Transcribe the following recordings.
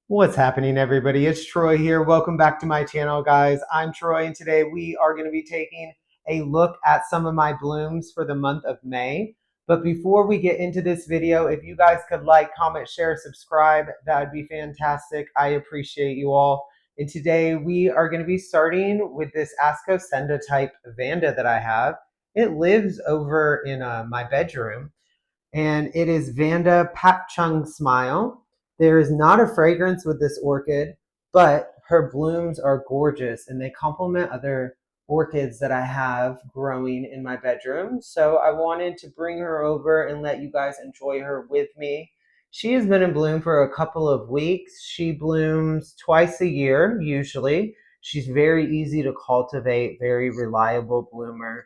What's happening, everybody? It's Troy here. Welcome back to my channel, guys. I'm Troy, and today we are going to be taking a look at some of my blooms for the month of May. But before we get into this video, if you guys could like, comment, share, subscribe, that would be fantastic. I appreciate you all. And today we are going to be starting with this Ascosenda type Vanda that I have. It lives over in my bedroom, and it is Vanda Pak Chung Smile. There is not a fragrance with this orchid, but her blooms are gorgeous and they complement other orchids that I have growing in my bedroom. So I wanted to bring her over and let you guys enjoy her with me. She has been in bloom for a couple of weeks. She blooms twice a year, usually. She's very easy to cultivate, very reliable bloomer.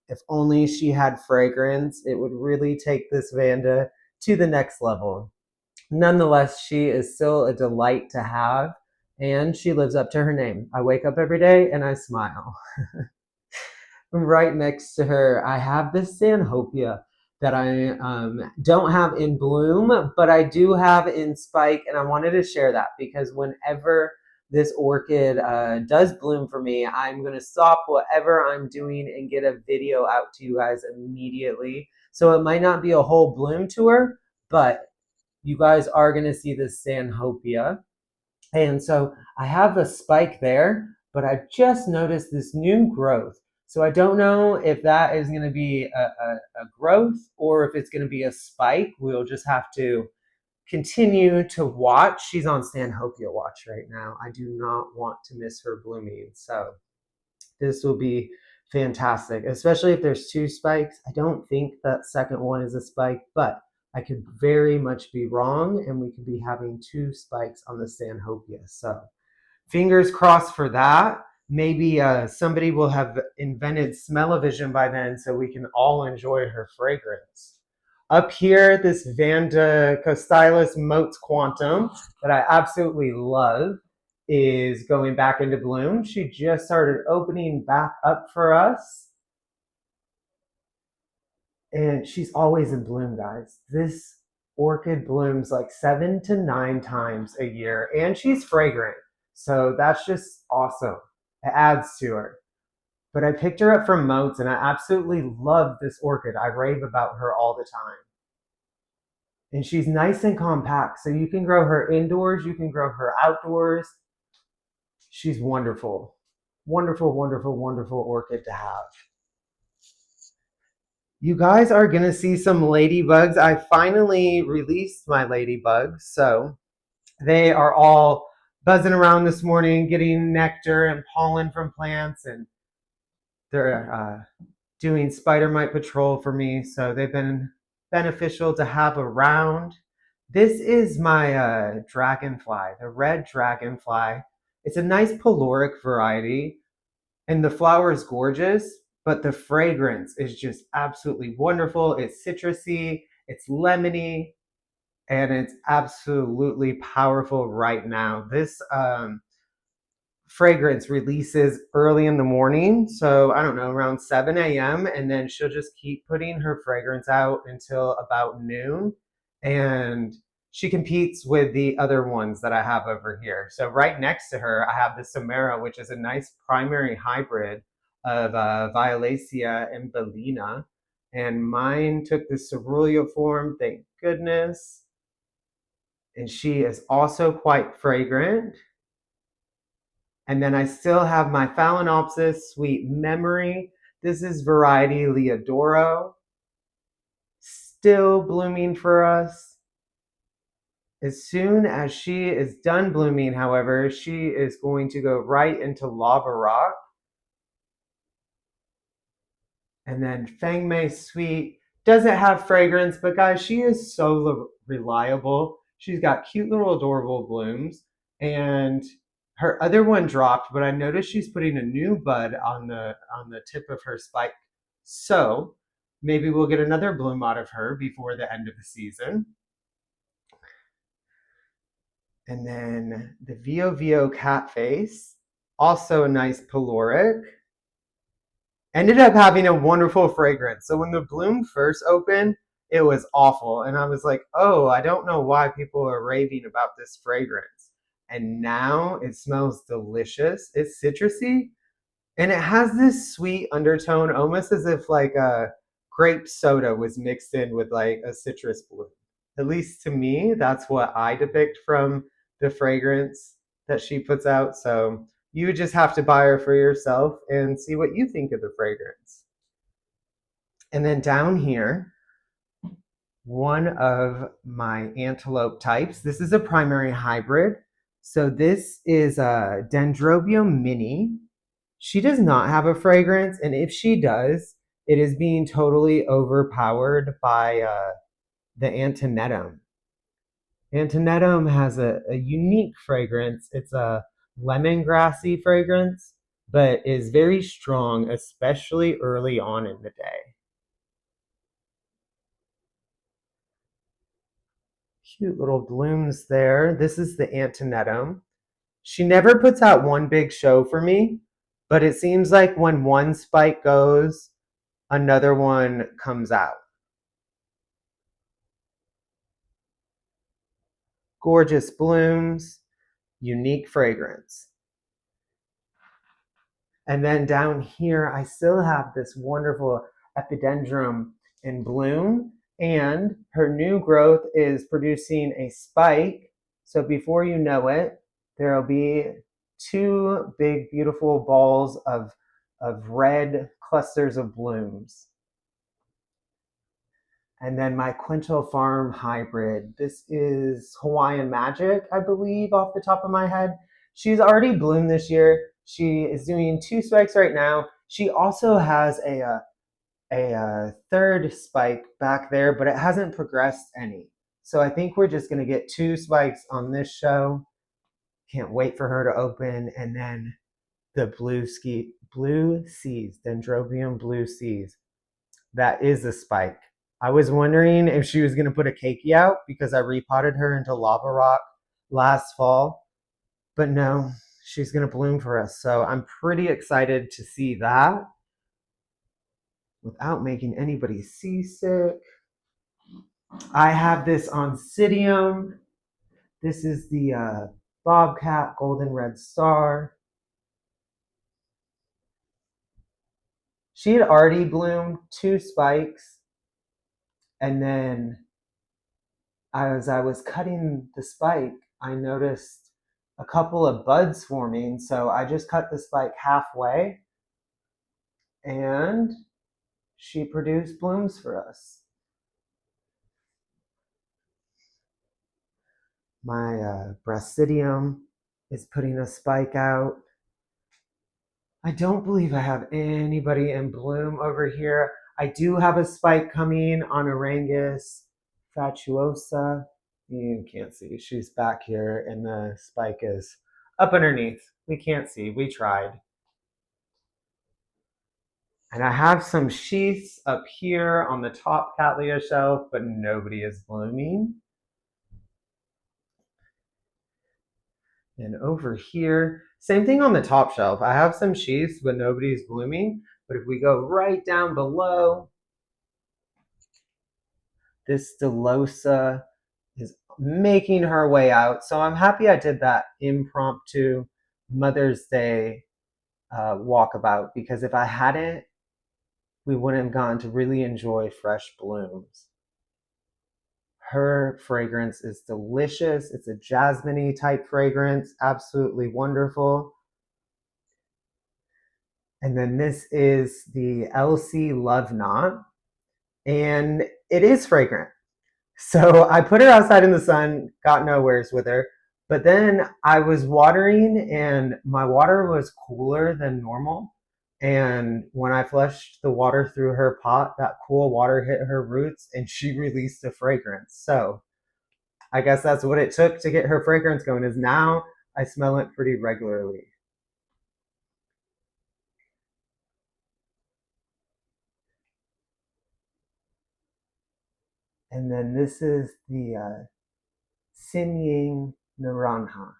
If only she had fragrance, it would really take this Vanda to the next level. Nonetheless, she is still a delight to have, and she lives up to her name. I wake up every day and I smile. Right next to her, I have this Stanhopea that I don't have in bloom, but I do have in spike, and I wanted to share that because whenever this orchid does bloom for me, I'm going to stop whatever I'm doing and get a video out to you guys immediately. So it might not be a whole bloom tour, but you guys are going to see this Stanhopea. And so I have a spike there, but I just noticed this new growth. So I don't know if that is going to be a growth or if it's going to be a spike. We'll just have to continue to watch. She's on Stanhopea watch right now. I do not want to miss her blooming. So this will be fantastic, especially if there's two spikes. I don't think that second one is a spike, but I could very much be wrong, and we could be having two spikes on the Stanhopea. So fingers crossed for that. Maybe somebody will have invented smell-o-vision by then so we can all enjoy her fragrance. Up here, this Vanda Costylus Motes Quantum that I absolutely love is going back into bloom. She just started opening back up for us. And she's always in bloom, guys. This orchid blooms like 7 to 9 times a year, and she's fragrant. So that's just awesome. It adds to her. But I picked her up from Motes, and I absolutely love this orchid. I rave about her all the time. And she's nice and compact, so you can grow her indoors, you can grow her outdoors. She's wonderful. Wonderful, wonderful, wonderful orchid to have. You guys are going to see some ladybugs. I finally released my ladybugs, so they are all buzzing around this morning, getting nectar and pollen from plants, and they're doing spider mite patrol for me, so they've been beneficial to have around. This is my dragonfly, the red dragonfly. It's a nice peloric variety, and the flower is gorgeous, but the fragrance is just absolutely wonderful. It's citrusy, it's lemony, and it's absolutely powerful right now. This fragrance releases early in the morning, so I don't know, around 7 a.m., and then she'll just keep putting her fragrance out until about noon, and she competes with the other ones that I have over here. So right next to her, I have the Samara, which is a nice primary hybrid of Violacea and Bellina, and mine took the cerulean form, thank goodness, and she is also quite fragrant. And then I still have my Phalaenopsis Sweet Memory. This is variety Leodoro. Still blooming for us. As soon as she is done blooming, however, she is going to go right into Lava Rock. And then Feng Mei Sweet doesn't have fragrance, but guys, she is so reliable. She's got cute little adorable blooms, and her other one dropped, but I noticed she's putting a new bud on the tip of her spike. So maybe we'll get another bloom out of her before the end of the season. And then the Vio Vio Cat Face, also a nice peloric. Ended up having a wonderful fragrance. So when the bloom first opened, it was awful. And I was like, oh, I don't know why people are raving about this fragrance. and now it smells delicious. It's citrusy, and it has this sweet undertone, almost as if like a grape soda was mixed in with like a citrus bloom. At least to me, that's what I depict from the fragrance that she puts out. So you would just have to buy her for yourself and see what you think of the fragrance. And then down here, one of my antelope types. This is a primary hybrid. So this is a Dendrobium mini. She does not have a fragrance, and if she does, it is being totally overpowered by the Antonetum. Antonetum has a unique fragrance. It's a lemongrassy fragrance, but is very strong, especially early on in the day. Cute little blooms there. This is the Antonetum. She never puts out one big show for me, but it seems like when one spike goes, another one comes out. Gorgeous blooms, unique fragrance. And then down here, I still have this wonderful epidendrum in bloom, and her new growth is producing a spike. So before you know it, there'll be two big, beautiful balls of red clusters of blooms. And then my Quinto Farm hybrid. This is Hawaiian Magic, I believe, off the top of my head. She's already bloomed this year. She is doing 2 spikes right now. She also has a third spike back there, but it hasn't progressed any. So I think we're just going to get 2 spikes on this show. Can't wait for her to open. And then the blue seas, Dendrobium blue seas. That is a spike. I was wondering if she was going to put a keiki out because I repotted her into lava rock last fall. But no, she's going to bloom for us. So I'm pretty excited to see that without making anybody seasick. I have this Oncidium. This is the Bobcat Golden Red Star. She had already bloomed 2 spikes, and then as I was cutting the spike, I noticed a couple of buds forming, so I just cut the spike halfway, and she produced blooms for us. My Brassidium is putting a spike out. I don't believe I have anybody in bloom over here. I do have a spike coming on Arangus fatuosa. You can't see. She's back here, and the spike is up underneath. We can't see. We tried. And I have some sheaths up here on the top Cattleya shelf, but nobody is blooming. And over here, same thing on the top shelf. I have some sheaths, but nobody's blooming. But if we go right down below, this Delosa is making her way out. So I'm happy I did that impromptu Mother's Day walkabout, because if I hadn't, we wouldn't have gotten to really enjoy fresh blooms. Her fragrance is delicious. It's a jasmine-y type fragrance, absolutely wonderful. And then this is the Elsie Love Knot, and it is fragrant. So I put her outside in the sun, got nowheres with her. But then I was watering, and my water was cooler than normal. And when I flushed the water through her pot, that cool water hit her roots and she released a fragrance. So I guess that's what it took to get her fragrance going, is now I smell it pretty regularly. And then this is the Sinying Naranja.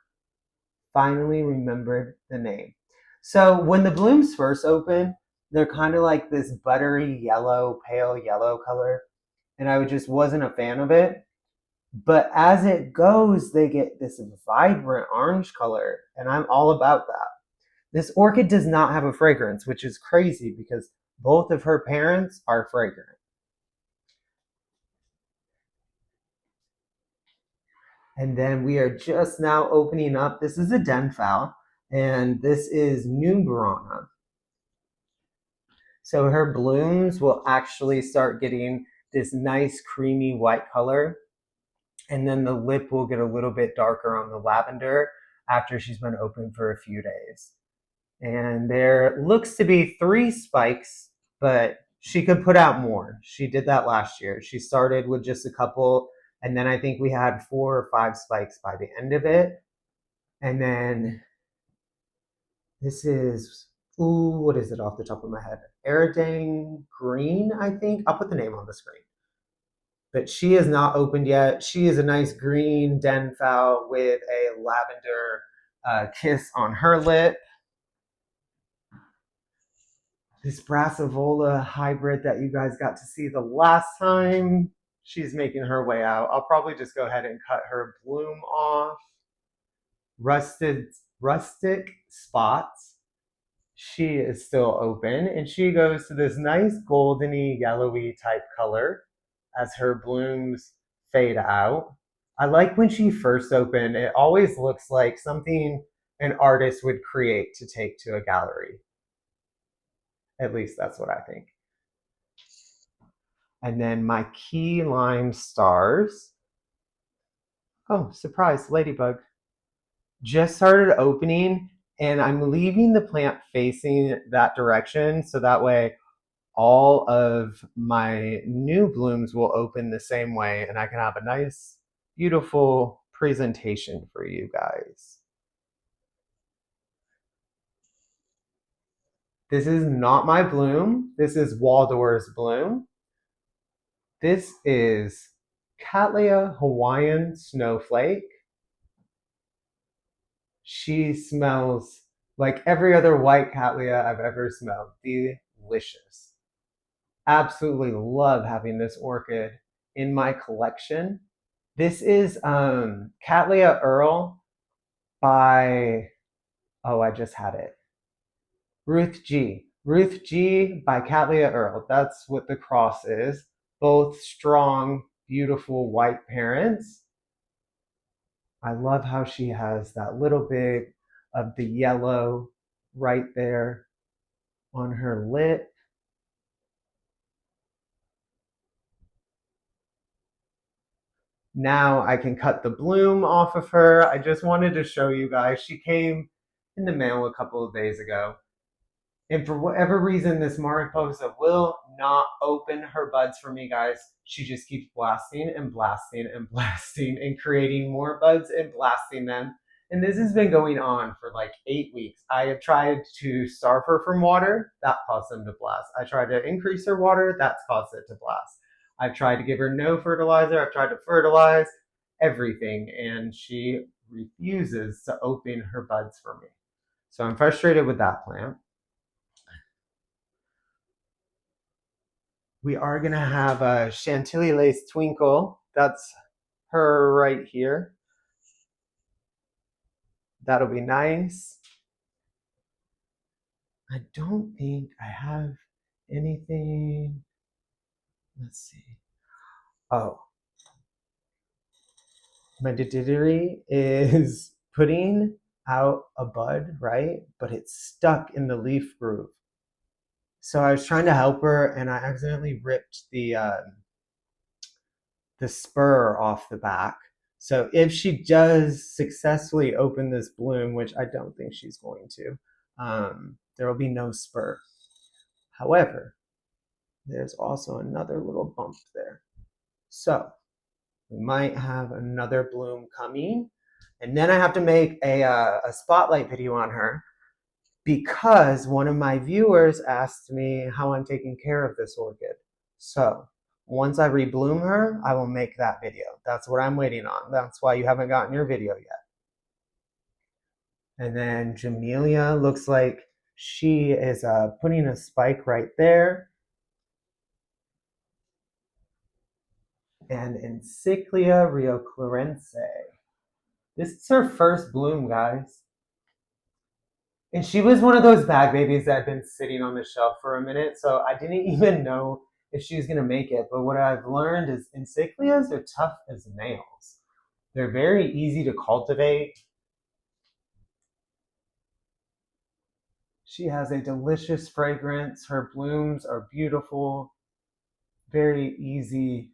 Finally remembered the name. So when the blooms first open, they're kind of like this buttery yellow, pale yellow color. And I just wasn't a fan of it. But as it goes, they get this vibrant orange color, and I'm all about that. This orchid does not have a fragrance, which is crazy because both of her parents are fragrant. And then we are just now opening up. This is a Denfal, and this is New Barana. So her blooms will actually start getting this nice creamy white color. And then the lip will get a little bit darker on the lavender after she's been open for a few days. And there looks to be 3 spikes, but she could put out more. She did that last year. She started with just a couple, and then I think we had 4 or 5 spikes by the end of it. And then this is, ooh, what is it off the top of my head? Aridang Green, I think. I'll put the name on the screen. But she is not opened yet. She is a nice green Denfal with a lavender kiss on her lip. This Brassavola hybrid that you guys got to see the last time, she's making her way out. I'll probably just go ahead and cut her bloom off. Rustic Spots, she is still open, and she goes to this nice goldeny yellowy type color as her blooms fade out. I like when she first opened, it always looks like something an artist would create to take to a gallery. At least that's what I think. And then my key lime stars. Oh, surprise, ladybug. Just started opening, and I'm leaving the plant facing that direction so that way all of my new blooms will open the same way and I can have a nice, beautiful presentation for you guys. This is not my bloom. This is Waldor's bloom. This is Cattleya Hawaiian Snowflake. She smells like every other white Cattleya I've ever smelled. Delicious. Absolutely love having this orchid in my collection. This is Cattleya Earl by, oh, I just had it. Ruth G. Ruth G by Cattleya Earl. That's what the cross is. Both strong, beautiful white parents. I love how she has that little bit of the yellow right there on her lip. Now I can cut the bloom off of her. I just wanted to show you guys. She came in the mail a couple of days ago. And for whatever reason, this Mariposa will not open her buds for me, guys. She just keeps blasting and blasting and blasting and creating more buds and blasting them. And this has been going on for like 8 weeks. I have tried to starve her from water. That caused them to blast. I tried to increase her water. That's caused it to blast. I've tried to give her no fertilizer. I've tried to fertilize everything. And she refuses to open her buds for me. So I'm frustrated with that plant. We are going to have a Chantilly Lace Twinkle. That's her right here. That'll be nice. I don't think I have anything. Let's see. Oh, my Didiri is putting out a bud, right? But it's stuck in the leaf groove. So I was trying to help her, and I accidentally ripped the spur off the back. So if she does successfully open this bloom, which I don't think she's going to, there will be no spur. However, there's also another little bump there. So we might have another bloom coming. And then I have to make a spotlight video on her because one of my viewers asked me how I'm taking care of this orchid. So once I rebloom her, I will make that video. That's what I'm waiting on. That's why you haven't gotten your video yet. And then Jamelia looks like she is putting a spike right there. and Encyclia rioclarense. This is her first bloom, guys. And she was one of those bag babies that had been sitting on the shelf for a minute, so I didn't even know if she was going to make it. But what I've learned is encyclias are tough as nails. They're very easy to cultivate. She has a delicious fragrance. Her blooms are beautiful, very easy.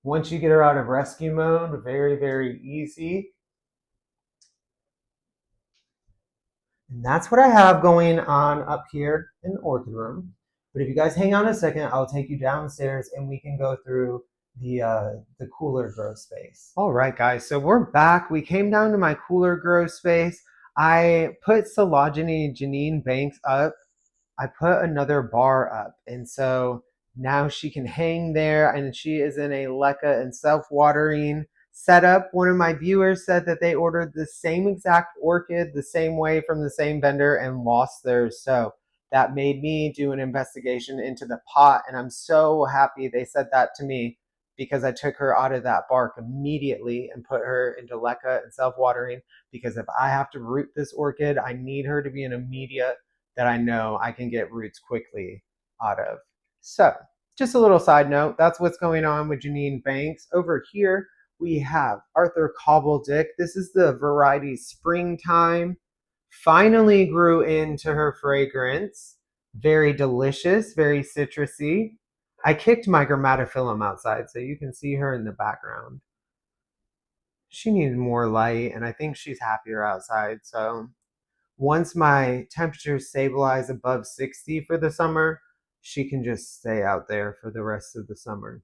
Once you get her out of rescue mode, very, very easy. And that's what I have going on up here in the orchid room. But if you guys hang on a second, I'll take you downstairs and we can go through the cooler grow space. All right, guys, so we're back. We came down to my cooler grow space. I put Silogeny Janine Banks up. I put another bar up, and so now she can hang there, and she is in a leca and self-watering setup. One of my viewers said that they ordered the same exact orchid the same way from the same vendor and lost theirs. So that made me do an investigation into the pot, and I'm so happy they said that to me because I took her out of that bark immediately and put her into leca and self-watering, because if I have to root this orchid, I need her to be in a media that I know I can get roots quickly out of. So just a little side note, that's what's going on with Janine Banks. Over here, we have Arthur Cobbledick. This is the variety Springtime. Finally grew into her fragrance. Very delicious, very citrusy. I kicked my grammatophyllum outside, so you can see her in the background. She needed more light, and I think she's happier outside. So once my temperatures stabilize above 60 for the summer, she can just stay out there for the rest of the summer.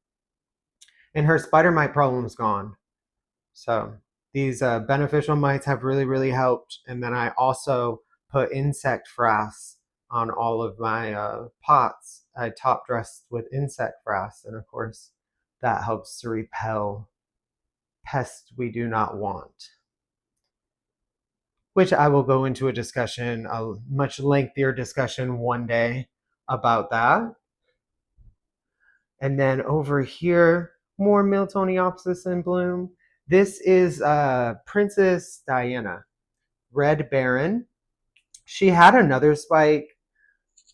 And her spider mite problem is gone. So these beneficial mites have really, really helped. And then I also put insect frass on all of my pots. I top dressed with insect frass, and of course that helps to repel pests we do not want, which I will go into a discussion, a much lengthier discussion one day about that. And then over here, more Miltoniopsis in bloom. This is Princess Diana, Red Baron. She had another spike,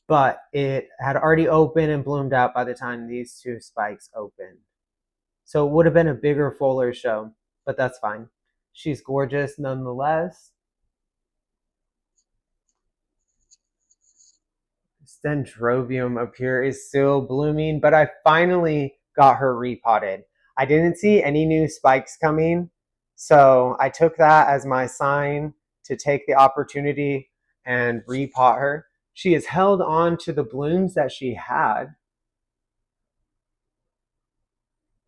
but it had already opened and bloomed out by the time these two spikes opened. So it would have been a bigger, fuller show, but that's fine. She's gorgeous nonetheless. Dendrobium up here is still blooming, but I finally got her repotted. I didn't see any new spikes coming, so I took that as my sign to take the opportunity and repot her. She has held on to the blooms that she had,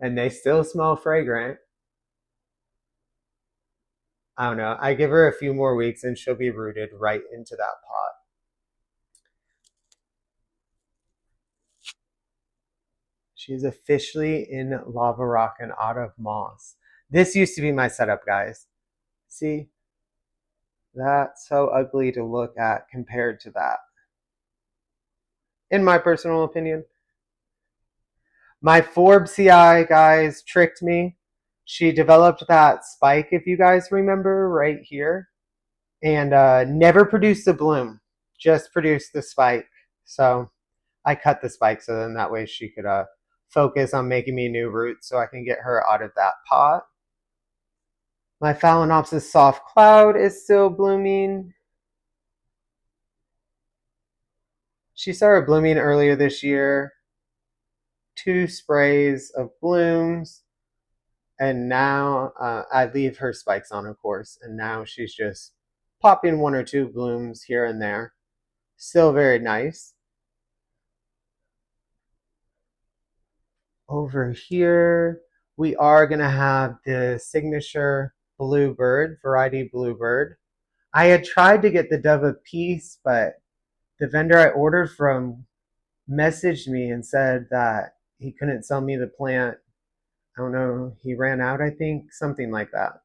and they still smell fragrant. I don't know. I give her a few more weeks and she'll be rooted right into that pot. She is officially in lava rock and out of moss. This used to be my setup, guys. See? That's so ugly to look at compared to that, in my personal opinion. My Forbesii, guys, tricked me. She developed that spike, if you guys remember, right here, and never produced a bloom, just produced the spike. So I cut the spike so then that way she could focus on making me new roots so I can get her out of that pot. My Phalaenopsis soft cloud is still blooming. She started blooming earlier this year. 2 sprays of blooms. And now I leave her spikes on, of course. And now she's just popping 1 or 2 blooms here and there. Still very nice. Over here, we are going to have the signature bluebird, variety bluebird. I had tried to get the Dove of Peace, but the vendor I ordered from messaged me and said that he couldn't sell me the plant. I don't know, he ran out, I think, something like that.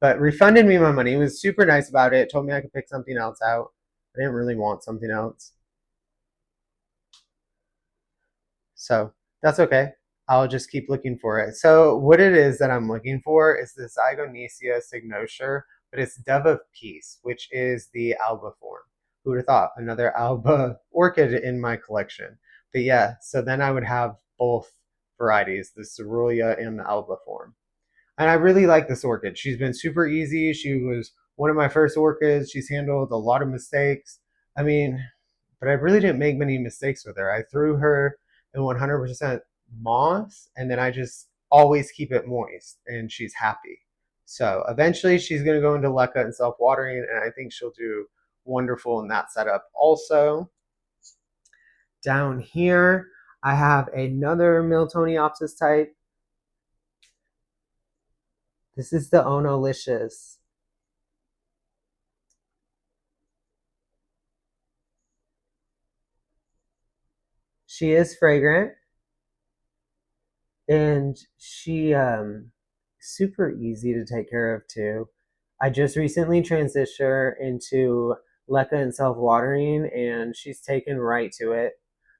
But refunded me my money. He was super nice about it, told me I could pick something else out. I didn't really want something else. So that's okay. I'll just keep looking for it. So what it is that I'm looking for is the Zygonesia signotia, but it's Dove of Peace, which is the alba form. Who would have thought? Another alba orchid in my collection. But yeah, so then I would have both varieties, the cerulean and the alba form. And I really like this orchid. She's been super easy. She was one of my first orchids. She's handled a lot of mistakes. I mean, but I really didn't make many mistakes with her. I threw her in 100% moss, and then I just always keep it moist, and she's happy. So eventually, she's going to go into leca and self watering, and I think she'll do wonderful in that setup. Also, down here, I have another Miltoniopsis type. This is the Onolicious. She is fragrant, and she super easy to take care of too. I just recently transitioned her into leca and self-watering, and she's taken right to it.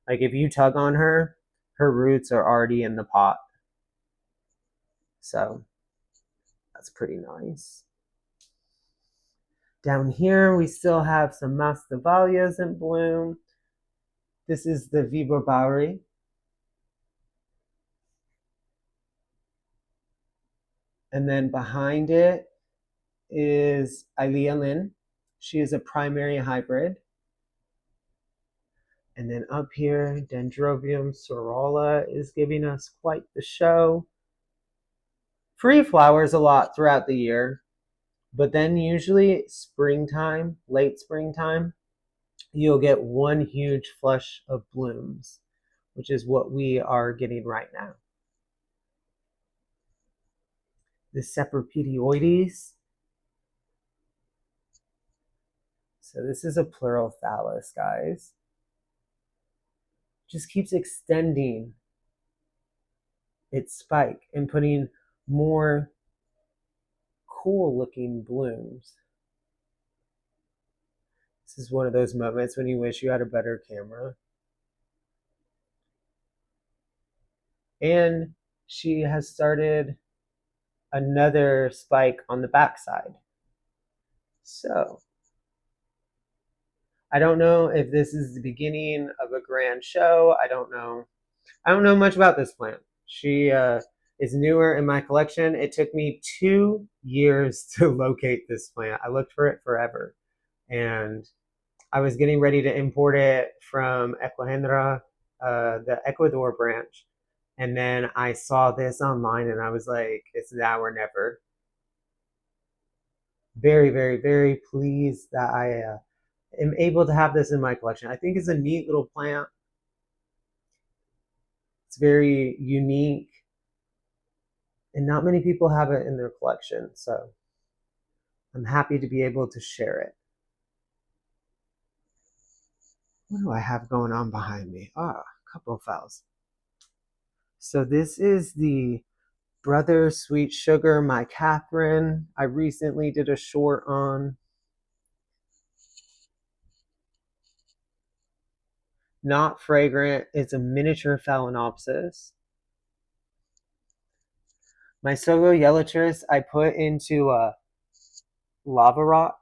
Like if you tug on her, her roots are already in the pot. So that's pretty nice. Down here, we still have some Masdevallias in bloom. This is the Vibra Bowery. And then behind it is Ilea Lynn. She is a primary hybrid. And then up here, Dendrobium sorala is giving us quite the show. Free flowers a lot throughout the year, but then usually springtime, late springtime, you'll get one huge flush of blooms, which is what we are getting right now. The Sapropedioides. So this is a plural phallus, guys. Just keeps extending its spike and putting more cool looking blooms. This is one of those moments when you wish you had a better camera. And she has started another spike on the backside. So I don't know if this is the beginning of a grand show. I don't know. I don't know much about this plant. She is newer in my collection. It took me 2 years to locate this plant. I looked for it forever. And I was getting ready to import it from Ecuador, the Ecuador branch. And then I saw this online and I was like, it's now or never. Very, very, very pleased that I am able to have this in my collection. I think it's a neat little plant. It's very unique. And not many people have it in their collection. So I'm happy to be able to share it. What do I have going on behind me? A couple of files. So this is the Brother Sweet Sugar, My Catherine. I recently did a short on. Not fragrant. It's a miniature Phalaenopsis. My Sogo Yellowtris I put into a lava rock.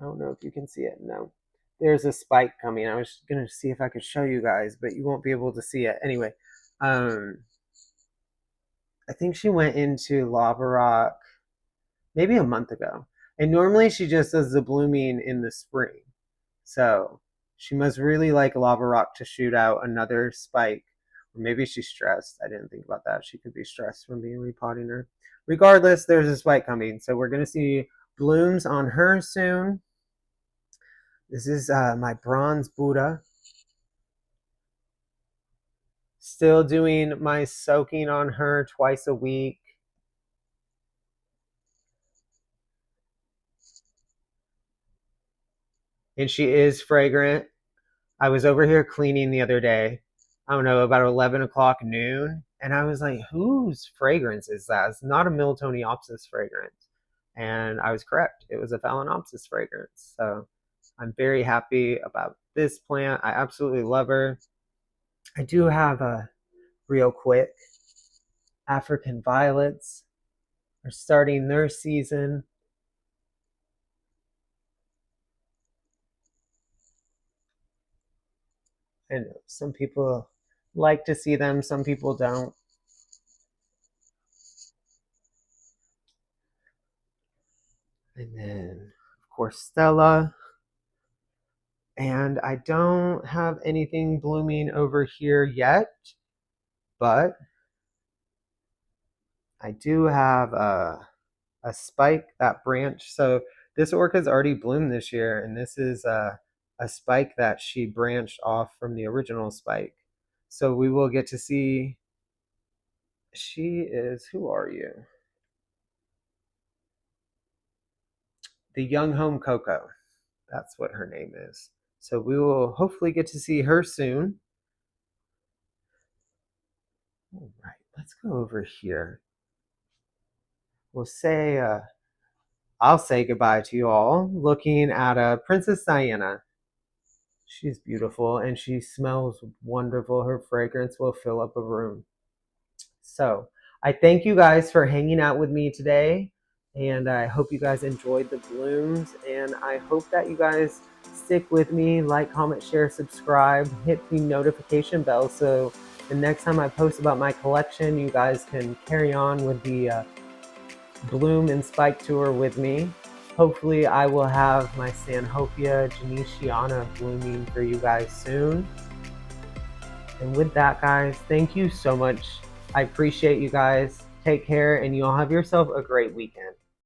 I don't know if you can see it. No. There's a spike coming. I was going to see if I could show you guys, but you won't be able to see it. Anyway, I think she went into lava rock maybe a month ago. And normally she just does the blooming in the spring. So she must really like lava rock to shoot out another spike. Or maybe she's stressed. I didn't think about that. She could be stressed from being repotting her. Regardless, there's a spike coming. So we're going to see blooms on her soon. This is my bronze Buddha. Still doing my soaking on her twice a week. And she is fragrant. I was over here cleaning the other day. I don't know, about 11 o'clock noon. And I was like, whose fragrance is that? It's not a Miltoniopsis fragrance. And I was correct. It was a Phalaenopsis fragrance. So I'm very happy about this plant. I absolutely love her. I do have a real quick. African violets are starting their season. And some people like to see them, some people don't. And then, of course, Stella. And I don't have anything blooming over here yet, but I do have a spike, that branch. So this orchid's already bloomed this year, and this is a spike that she branched off from the original spike. So we will get to see. She is, who are you? The Young Home Cocoa. That's what her name is. So we will hopefully get to see her soon. All right, let's go over here. We'll say, I'll say goodbye to you all, looking at Princess Diana. She's beautiful and she smells wonderful. Her fragrance will fill up a room. So I thank you guys for hanging out with me today. And I hope you guys enjoyed the blooms. And I hope that you guys stick with me, like, comment, share, subscribe, hit the notification bell so the next time I post about my collection, you guys can carry on with the bloom and spike tour with me. Hopefully I will have my Stanhopea genesiana blooming for you guys soon. And with that, guys, thank you so much. I appreciate you guys. Take care, and you all have yourself a great weekend.